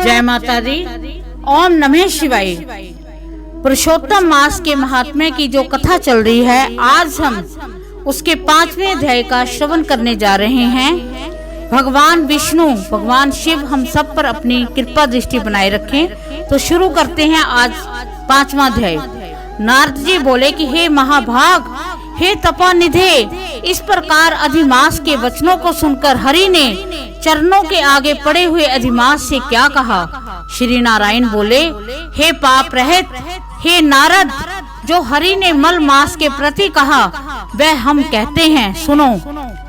जय माता दी। ओम नमः शिवाय। पुरुषोत्तम मास के महात्म्य की जो कथा चल रही है, आज हम उसके 5वें अध्याय का श्रवण करने जा रहे हैं। भगवान विष्णु, भगवान शिव हम सब पर अपनी कृपा दृष्टि बनाए रखें। तो शुरू करते हैं आज 5वां अध्याय। नारद जी बोले कि हे महाभाग, हे तपानिधे, इस प्रकार अधिमास के वचनों को सुनकर हरि ने चरणों के आगे पड़े हुए अधिमास से क्या कहा। श्री नारायण बोले, हे पाप रहित, हे नारद, जो हरि ने मल मास के प्रति कहा वह हम कहते हैं, सुनो।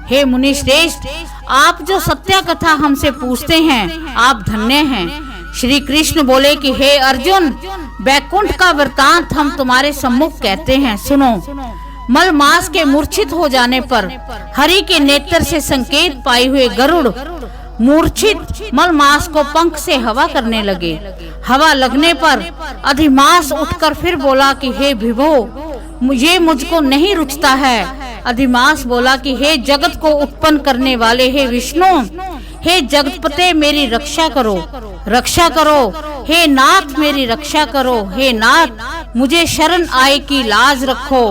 हे मुनि श्रेष्ठ, आप जो सत्य कथा हमसे पूछते हैं, आप धन्य हैं। श्री कृष्ण बोले कि हे अर्जुन, वैकुंठ का वृतांत हम तुम्हारे सम्मुख कहते हैं, सुनो। मल मास के मूर्छित हो जाने पर हरि के नेत्र से संकेत पाए हुए गरुड़ मूर्छित मल मास को पंख से हवा करने लगे। हवा लगने पर अधिमास उठकर फिर बोला कि हे विभो, ये मुझको नहीं रुचता है। अधिमास बोला कि हे जगत को उत्पन्न करने वाले, हे विष्णु, हे जगतपते, मेरी रक्षा करो, रक्षा करो। हे नाथ, मेरी रक्षा करो। हे नाथ, मुझे शरण आए की लाज रखो।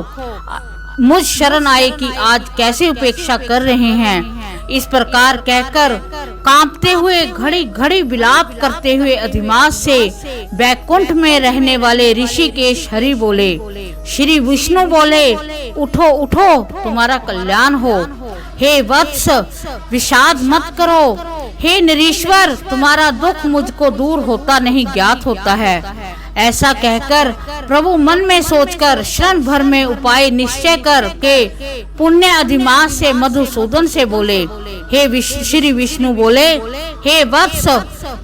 मुझ शरण आए की आज कैसे उपेक्षा कर रहे हैं। इस प्रकार कहकर कांपते हुए घड़ी घड़ी विलाप करते हुए अधिमास से वैकुंठ में रहने वाले ऋषिकेश हरि बोले। श्री विष्णु बोले, उठो उठो, तुम्हारा कल्याण हो। हे वत्स, विषाद मत करो। हे निरीश्वर, तुम्हारा दुख मुझको दूर होता नहीं ज्ञात होता है। ऐसा कहकर प्रभु मन में सोचकर क्षण भर में उपाय निश्चय कर के पुण्य अधिमास से मधुसूदन से बोले। हे श्री विष्णु बोले, हे वत्स,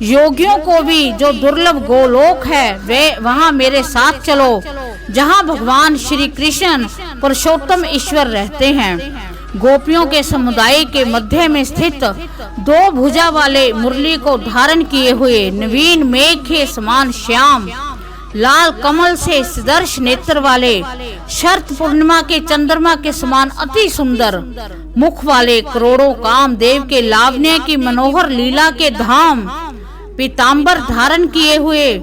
योगियों को भी जो दुर्लभ गोलोक है वे वहाँ मेरे साथ चलो, जहाँ भगवान श्री कृष्ण पुरुषोत्तम ईश्वर रहते हैं। गोपियों के समुदाय के मध्य में स्थित 2 भुजा वाले मुरली को धारण किए हुए नवीन मेघ के समान श्याम लाल कमल से सदर्श नेत्र वाले, शरत पूर्णिमा के चंद्रमा के समान अति सुंदर मुख वाले, करोड़ों कामदेव के लावण्य की मनोहर लीला के धाम, पीतांबर धारण किए हुए,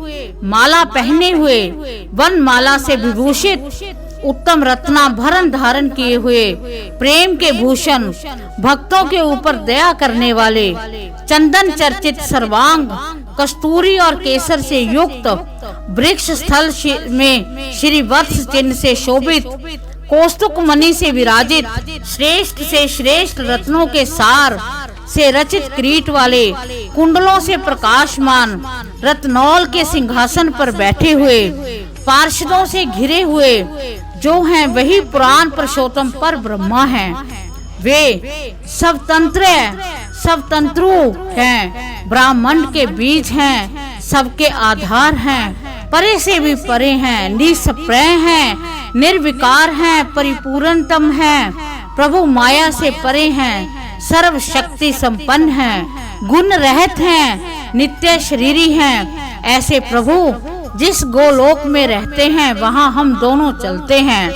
माला पहने हुए, वन माला से विभूषित, उत्तम रत्नाभरण धारण किए हुए, प्रेम के भूषण, भक्तों के ऊपर दया करने वाले, चंदन चर्चित सर्वांग, कस्तूरी और केसर से युक्त, वृक्ष स्थल में श्री वत्स चिन्ह से शोभित, कौस्तुक मणि से विराजित, श्रेष्ठ से श्रेष्ठ रत्नों के सार से रचित किरीट वाले, कुंडलों से प्रकाशमान, रत्नौल के सिंहासन पर बैठे हुए, पार्षदों से घिरे हुए, जो हैं वही पुराण पुरुषोत्तम पर ब्रह्मा हैं। वे सब तंत्रु हैं, ब्राह्मण के बीज हैं, सबके आधार हैं, परे से भी परे हैं, निष्प्रय हैं, निर्विकार हैं, परिपूर्णतम हैं, प्रभु माया से परे हैं, सर्व शक्ति संपन्न हैं, गुण रहित हैं, नित्य शरीरी हैं। ऐसे प्रभु जिस गोलोक में रहते हैं वहाँ हम दोनों चलते हैं,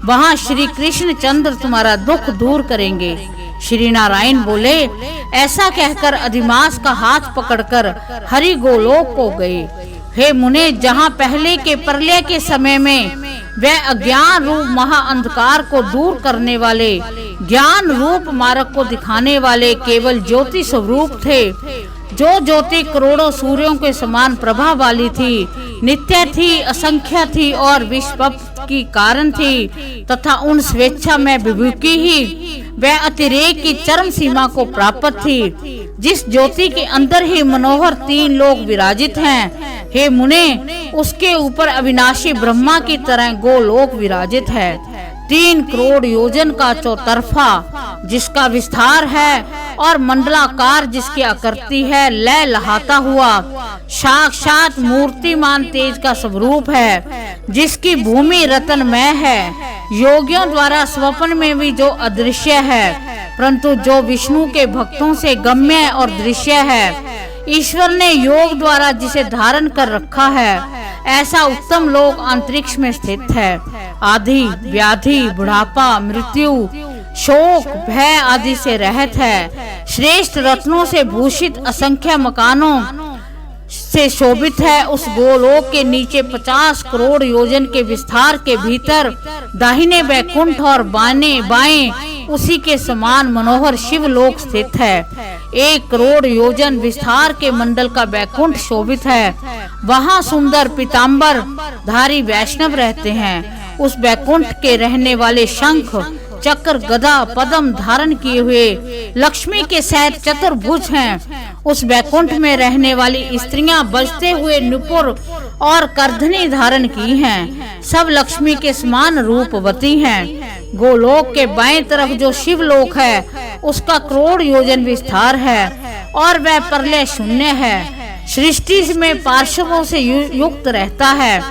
वहाँ श्री कृष्ण चंद्र तुम्हारा दुख दूर करेंगे। श्री नारायण बोले। ऐसा कहकर अधिमास का हाथ पकड़कर हरि गोलोक को गए। हे मुने, जहाँ पहले के प्रलय के समय में वह अज्ञान रूप महा अंधकार को दूर करने वाले, ज्ञान रूप मार्ग को दिखाने वाले केवल ज्योति स्वरूप थे, जो ज्योति करोड़ों सूर्यों के समान प्रभा वाली थी, नित्य थी, असंख्य थी और विश्व की कारण थी, तथा उन स्वेच्छा में विभूति ही वह अतिरेक की चरम सीमा को प्राप्त थी, जिस ज्योति के अंदर ही मनोहर 3 लोग विराजित हैं। हे मुने, उसके ऊपर अविनाशी ब्रह्मा की तरह गोलोक विराजित है। 3 करोड़ योजन का चौतरफा जिसका विस्तार है और मंडलाकार जिसकी आकृति है, लय लहाता हुआ साक्षात मूर्तिमान तेज का स्वरूप है, जिसकी भूमि रत्नमय है। योगियों द्वारा स्वप्न में भी जो अदृश्य है, परंतु जो विष्णु के भक्तों से गम्य और दृश्य है। ईश्वर ने योग द्वारा जिसे धारण कर रखा है, ऐसा उत्तम लोक अंतरिक्ष में स्थित है। आदि व्याधि, बुढ़ापा, मृत्यु, शोक, भय आदि से रहित है। श्रेष्ठ रत्नों से भूषित असंख्य मकानों से शोभित है। उस गोलोक के नीचे 50 करोड़ योजन के विस्तार के भीतर दाहिने वैकुंठ और बाएं उसी के समान मनोहर शिवलोक स्थित है। 1 करोड़ योजन विस्तार के मंडल का वैकुंठ शोभित है। वहाँ सुंदर पीताम्बर धारी वैष्णव रहते हैं। उस वैकुंठ के रहने वाले शंख चक्र गदा पद्म धारण किए हुए लक्ष्मी के सहित चतुर्भुज हैं। उस वैकुंठ में रहने वाली स्त्रियां बजते हुए नुपुर और करधनी धारण की हैं। सब लक्ष्मी के समान रूपवती हैं। गोलोक के बाएं तरफ जो शिवलोक है उसका करोड़ योजन विस्तार है और वह प्रलय शून्य है। सृष्टि में पार्श्वों से युक्त रहता है।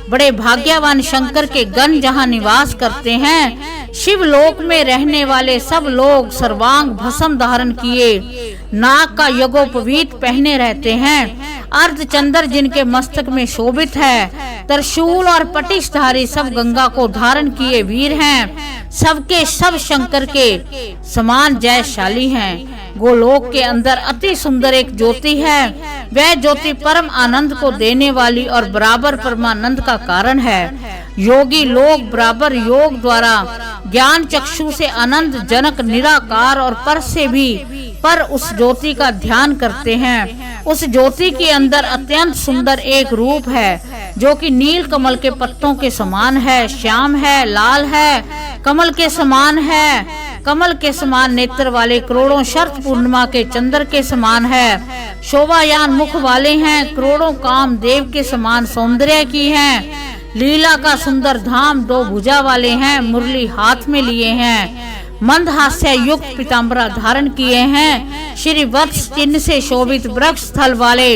बड़े भाग्यवान शंकर के गण जहाँ निवास करते हैं। शिवलोक में रहने वाले सब लोग सर्वांग भस्म धारण किए नाग का यज्ञोपवीत पहने रहते हैं। अर्धचंद्र जिनके मस्तक में शोभित है। त्रिशूल और पटिशधारी सब गंगा को धारण किए वीर हैं। सबके सब शंकर के समान जयशाली हैं। गोलोक के अंदर अति सुंदर एक ज्योति है। वह ज्योति परम आनंद को देने वाली और बराबर परमानंद का कारण है। योगी लोग बराबर योग द्वारा ज्ञान चक्षु से आनंद जनक निराकार और पर से भी पर उस ज्योति का ध्यान करते हैं। उस ज्योति के अंदर अत्यंत सुंदर एक रूप है जो कि नील कमल के पत्तों के समान है, श्याम है, लाल है, कमल के समान है। कमल के समान नेत्र वाले करोड़ों शरत पूर्णिमा के चंद्र के समान है। शोभायान मुख वाले हैं। करोड़ों काम देव के समान सौंदर्य की हैं। लीला का सुंदर धाम 2 भुजा वाले हैं। मुरली हाथ में लिए हैं। मंद हास्य युक्त पीताम्बरा धारण किए हैं। श्री वत्स चिन्ह से शोभित वृक्ष स्थल वाले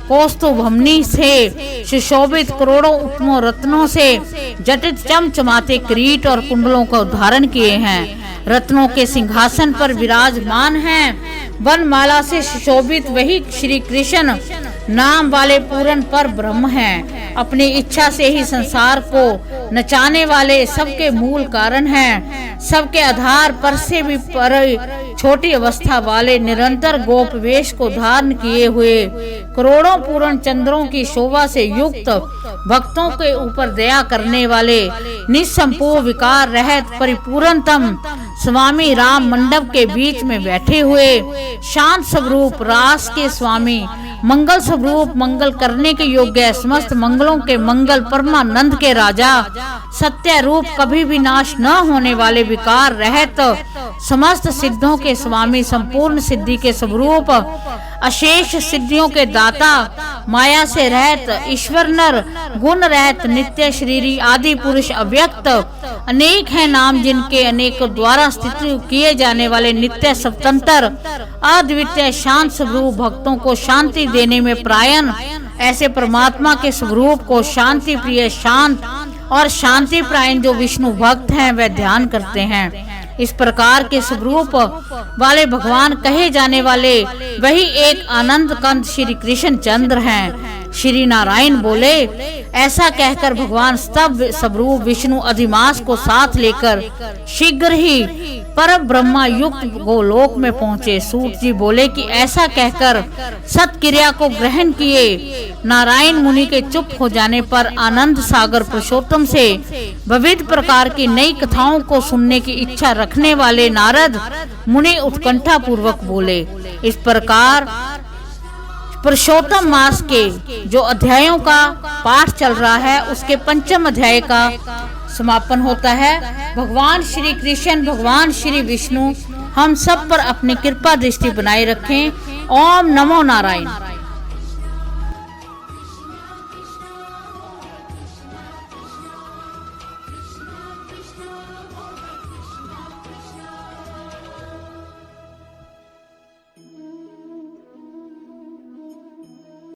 कौस्तु भमनी से सुशोभित करोड़ों उत्तमों रत्नों से जटित चमचमाते किरीट और कुंडलों का धारण किए हैं। रत्नों के सिंहासन पर विराजमान हैं। वनमाला से सुशोभित वही श्री कृष्ण नाम वाले पूर्ण पर ब्रह्म हैं। अपनी इच्छा से ही संसार को नचाने वाले सबके मूल कारण हैं। सबके आधार पर से भी पर छोटी अवस्था वाले निरंतर गोप वेश को धारण किए हुए करोड़ों पूर्ण चंद्रों की शोभा से युक्त भक्तों के ऊपर दया करने वाले निसंपूर्ण विकार रहित परिपूर्णतम स्वामी राम मंडप के बीच में बैठे हुए शांत स्वरूप रास के स्वामी मंगल स्वरूप मंगल करने के योग्य समस्त मंगलों के मंगल परमानंद के राजा सत्य रूप कभी भी नाश न होने वाले विकार रहित समस्त सिद्धों के स्वामी संपूर्ण सिद्धि के स्वरूप अशेष सिद्धियों के दाता माया से रहित ईश्वर नर गुण रहित नित्य शरीरी आदि पुरुष अव्यक्त अनेक है नाम जिनके अनेक द्वारा स्थित किए जाने वाले नित्य स्वतंत्र अद्वितीय शांत स्वरूप भक्तों को शांति देने में प्रायण ऐसे परमात्मा के स्वरूप को शांति प्रिय शांत और शांति प्रायण जो विष्णु भक्त हैं वह ध्यान करते हैं। इस प्रकार के स्वरूप वाले भगवान कहे जाने वाले वही एक आनंद कंद श्री कृष्ण चंद्र हैं। श्री नारायण बोले, ऐसा कहकर भगवान स्तव स्वरूप विष्णु अधिमास को साथ लेकर शीघ्र ही पर ब्रह्मा युक्त गोलोक में पहुँचे। सूत जी बोले कि ऐसा कहकर सत्क्रिया को ग्रहण किए नारायण मुनि के चुप हो जाने पर आनंद सागर पुरुषोत्तम से विविध प्रकार की नई कथाओं को सुनने की इच्छा रखने वाले नारद मुनि उत्कंठा पूर्वक बोले। इस प्रकार पुरुषोत्तम मास के जो अध्यायों का पाठ चल रहा है उसके 5वें अध्याय का समापन होता है। भगवान श्री कृष्ण भगवान श्री विष्णु हम सब पर अपनी कृपा दृष्टि बनाए रखें। ओम नमो नारायण।